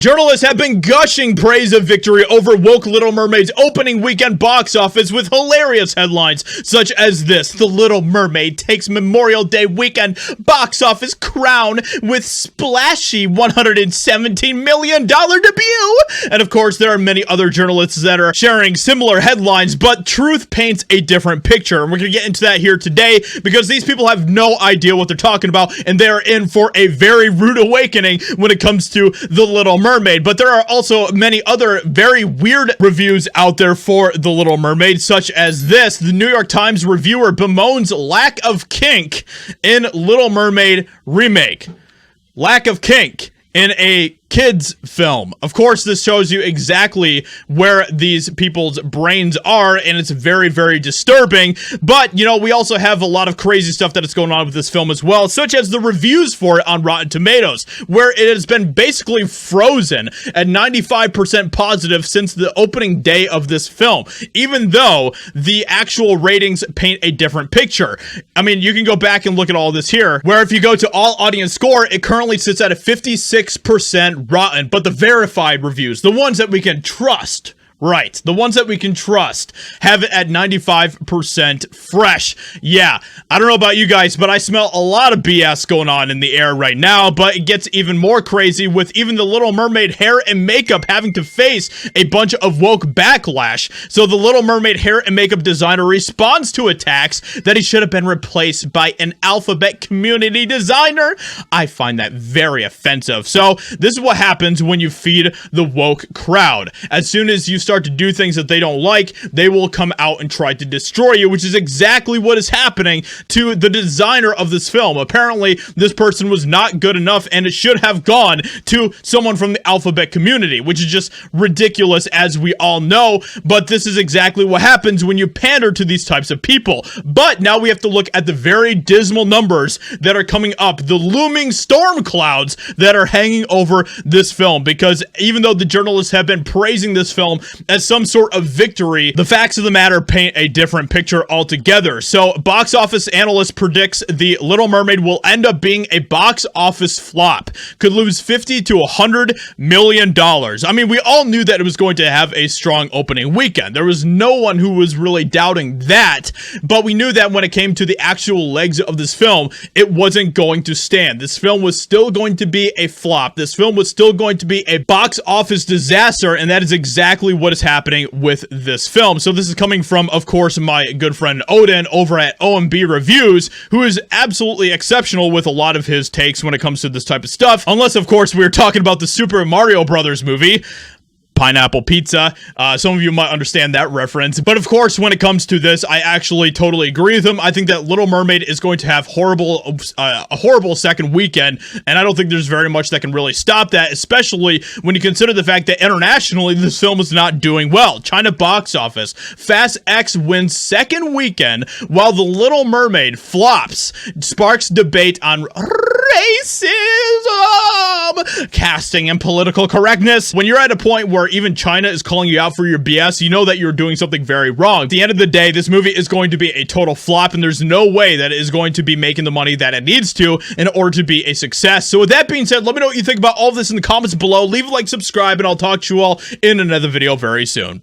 Journalists have been gushing praise of victory over woke Little Mermaid's opening weekend box office with hilarious headlines such as this: The Little Mermaid takes Memorial Day weekend box office crown with splashy $117 million debut. And of course, there are many other journalists that are sharing similar headlines, but truth paints a different picture. And we're going to get into that here today because these people have no idea what they're talking about, and they are in for a very rude awakening when it comes to The Little Mermaid. But there are also many other very weird reviews out there for The Little Mermaid, such as this. The New York Times reviewer bemoans lack of kink in Little Mermaid remake. Lack of kink in a kids film. Of course, this shows you exactly where these people's brains are, and it's very, very disturbing. But, you know, we also have a lot of crazy stuff that is going on with this film as well, such as the reviews for it on Rotten Tomatoes, where it has been basically frozen at 95% positive since the opening day of this film, even though the actual ratings paint a different picture. I mean, you can go back and look at all this here, where if you go to all audience score, it currently sits at a 56% rotten, but the verified reviews, the ones that we can trust, right, the ones that we can trust, have it at 95% fresh. Yeah, I don't know about you guys, but I smell a lot of BS going on in the air right now. But it gets even more crazy with even the Little Mermaid hair and makeup having to face a bunch of woke backlash. So the Little Mermaid hair and makeup designer responds to attacks that he should have been replaced by an alphabet community designer. I find that very offensive. So this is what happens when you feed the woke crowd. As soon as you start to do things that they don't like, they will come out and try to destroy you, which is exactly what is happening to the designer of this film. Apparently, this person was not good enough, and it should have gone to someone from the alphabet community, which is just ridiculous, as we all know. But this is exactly what happens when you pander to these types of people. But now we have to look at the very dismal numbers that are coming up, the looming storm clouds that are hanging over this film, because even though the journalists have been praising this film as some sort of victory, the facts of the matter paint a different picture altogether. So box office analyst predicts The Little Mermaid will end up being a box office flop, could lose $50 to $100 million. I mean, we all knew that it was going to have a strong opening weekend. There was no one who was really doubting that, but we knew that when it came to the actual legs of this film, it wasn't going to stand. This film was still going to be a flop. This film was still going to be a box office disaster, and that is exactly what is happening with this film. So this is coming from, of course, my good friend Odin over at OMB Reviews, who is absolutely exceptional with a lot of his takes when it comes to this type of stuff. Unless, of course, we're talking about the Super Mario Brothers movie, Pineapple Pizza. Some of you might understand that reference. But of course, when it comes to this, I actually totally agree with him. I think that Little Mermaid is going to have a horrible second weekend, and I don't think there's very much that can really stop that, especially when you consider the fact that internationally, this film is not doing well. China box office, Fast X wins second weekend, while The Little Mermaid flops, sparks debate on racism, casting, and political correctness. When you're at a point where even China is calling you out for your BS, you know that you're doing something very wrong. At the end of the day, this movie is going to be a total flop, and there's no way that it is going to be making the money that it needs to in order to be a success. So with that being said, let me know what you think about all of this in the comments below. Leave a like, subscribe, and I'll talk to you all in another video very soon.